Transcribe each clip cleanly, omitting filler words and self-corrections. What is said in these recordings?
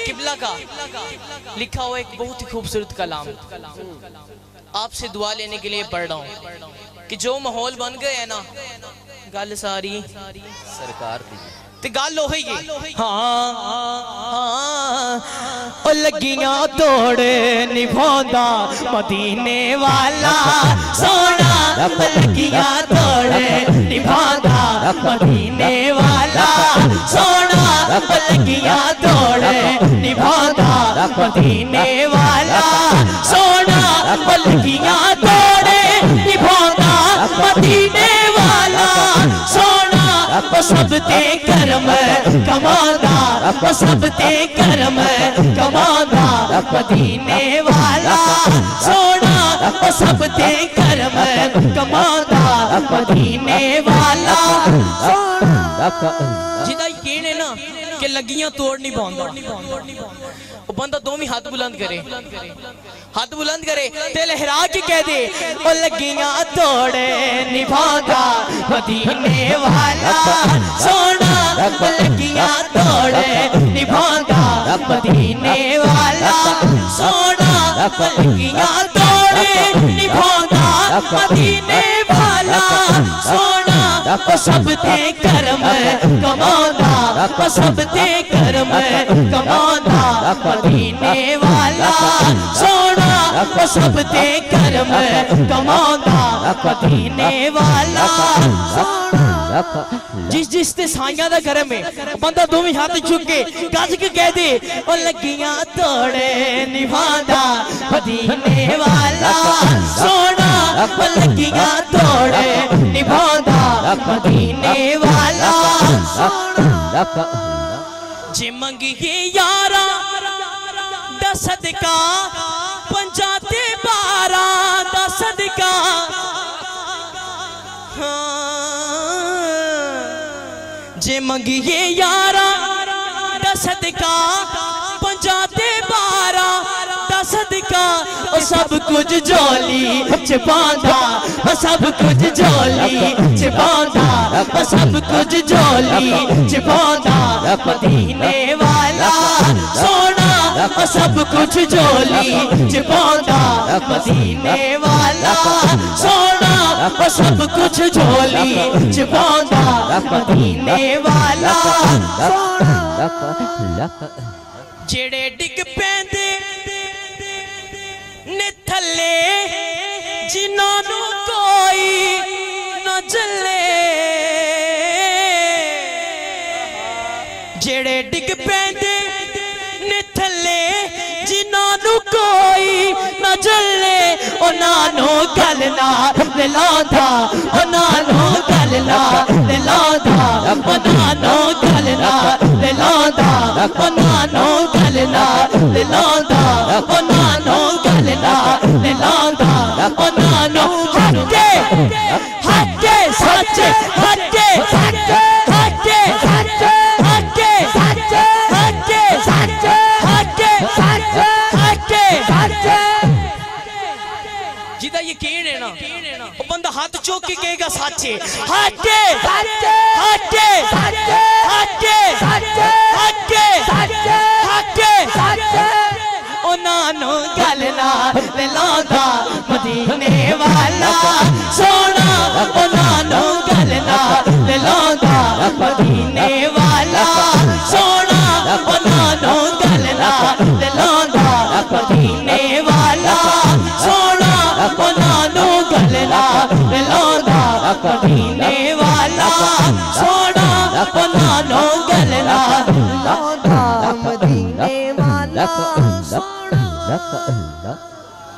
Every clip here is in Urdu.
قبلہ کا لکھا ہوا ایک بہت ہی خوبصورت کلام آپ سے دعا لینے کے لیے پڑھ رہا ہوں کہ جو ماحول بن گئے ہیں نا گل ساری سرکار دیجیے تے گل ہوئی گئی ہاں او لگیاں توڑ نبھوندا مدینے والا سونا لگیاں توڑ نبھوندا مدینے والا سونا لگیاں توڑ نبھوندا مدینے والا سونا لگیاں توڑ نبھوندا مدینے والا سونا سب تے کرم کماندا سب تے کرم کماندا مدینے والا سونا سب تے کرم کماندا مدینے والا جدا یقین ہے نا کہ لگیاں توڑ نہیں پاؤندا وہ بندہ دومی ہاتھ بلند کرے تے لہرا کے کہہ دے وہ لگیاں توڑ نبھاؤندا مدینے والا سونا لگیاں توڑ نبھاؤندا مدینے والا سونا لگیاں توڑ نبھاؤندا مدینے والا سونا سب تے کرم کماندا سب تے کرم کماندا مدینے والا سونا سب تے کرم کماندا مدینے والا جس تے سائیاں دا کرم ہے بندہ دومی ہاتھ چکے گج کے کہہ دے او لگیاں توڑے نبھاؤندا مدینے والا سونا لگیاں توڑے نبھاؤندا مدینے والا جے منگیے یارا دا صدقہ پنجاتے بارہ دا صدقہ جے منگیے یارا دا صدقہ پنجاتے بارہ دا صدقہ سب کچھ جولی چپاندہ سب کچھ جولی چپاندہ سب کچھ جولی چپاندہ مدینے والا سونا سب کچھ جولی چپاندہ مدینے والا سونا سب کچھ جولی چپاندہ مدینے والا جڑے ڈگ پیندے نے تھلے جنہوں نو کوئی نہ جلے جڑے ڈگ پیندے نے تھلے جنہوں نو کوئی نہ جلے انہاں نو گل نہ لاندا انہاں نو گل نہ لاندا انہاں نو گل نہ لاندا انہاں نو گل نہ لاندا انہاں نو گل نہ لاندا انہاں نو ہٹے ہٹے سچ ہٹے ہٹے ہٹے ہٹے ہٹے ہٹے ہٹے ہٹے ہٹے ہٹے جیدہ یقین ہے نا وہ بندہ ہاتھ چوک کے کہے گا سچے ہٹے ہٹے ہٹے ہٹے ہٹے ہٹے انہاں نو گل نہ لاندا مدینے والا سونا انہاں نو گل نہ لاندا مدینے والا سونا انہاں نو گل نہ لاندا مدینے والا سونا انہاں نو گل نہ لاندا مدینے والا سونا انہاں نو گل نہ لاندا مدینے والا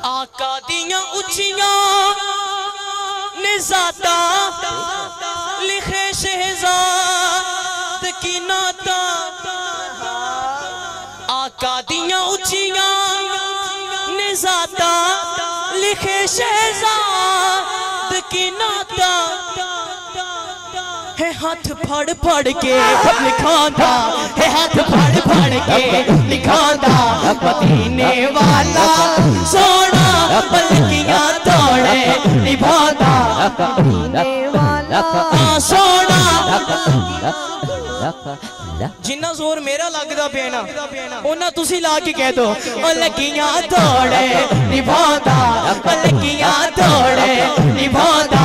آقا دیاں اچھیاں نزاتا لکھے شہزاد کی ناتا آقا دیاں اچھیاں نزاتا لکھے شہزاد کی ناتا ہے ہاتھ پھڑ پھڑ کے لکھاندہ ہے ہاتھ پھڑ پھڑ کے لکھاندہ مدینے والا سونا پلکیاں توڑے نبھاؤندا مدینے والا سونا ਜਿੰਨਾ ਜ਼ੋਰ ਮੇਰਾ ਲੱਗਦਾ ਪਿਆ ਨਾ ਉਹਨਾਂ ਤੁਸੀਂ ਲਾ ਕੇ ਕਹਿ ਦੋ ਉਹ ਲੱਗੀਆਂ ਤੋੜੇ ਨਿਭਾਉਂਦਾ ਉਹ ਲੱਗੀਆਂ ਤੋੜੇ ਨਿਭਾਉਂਦਾ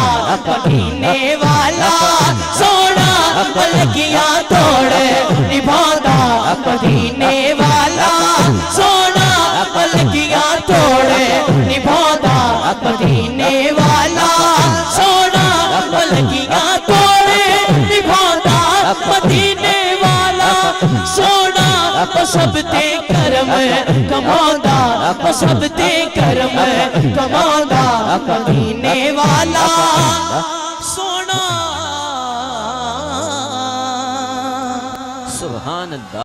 ਮਦੀਨੇ ਵਾਲਾ ਸੋਹਣਾ ਉਹ ਲੱਗੀਆਂ ਤੋੜੇ ਨਿਭਾਉਂਦਾ ਮਦੀਨੇ ਵਾਲਾ ਸੋਹਣਾ ਉਹ ਲੱਗੀਆਂ ਤੋੜੇ ਨਿਭਾਉਂਦਾ ਮਦੀਨੇ ਵਾਲਾ ਸੋਹਣਾ ਉਹ ਲੱਗੀਆਂ ਤੋੜੇ ਨਿਭਾਉਂਦਾ ਮਦੀਨੇ ਵਾਲਾ ਸੋਹਣਾ ਉਹ ਸਭ ਤੇ ਕਰਮ ਕਮਾਉਂਦਾ ਉਹ ਸਭ ਤੇ ਕਰਮ ਕਮਾਉਂਦਾ ਮਦੀਨੇ ਵਾਲਾ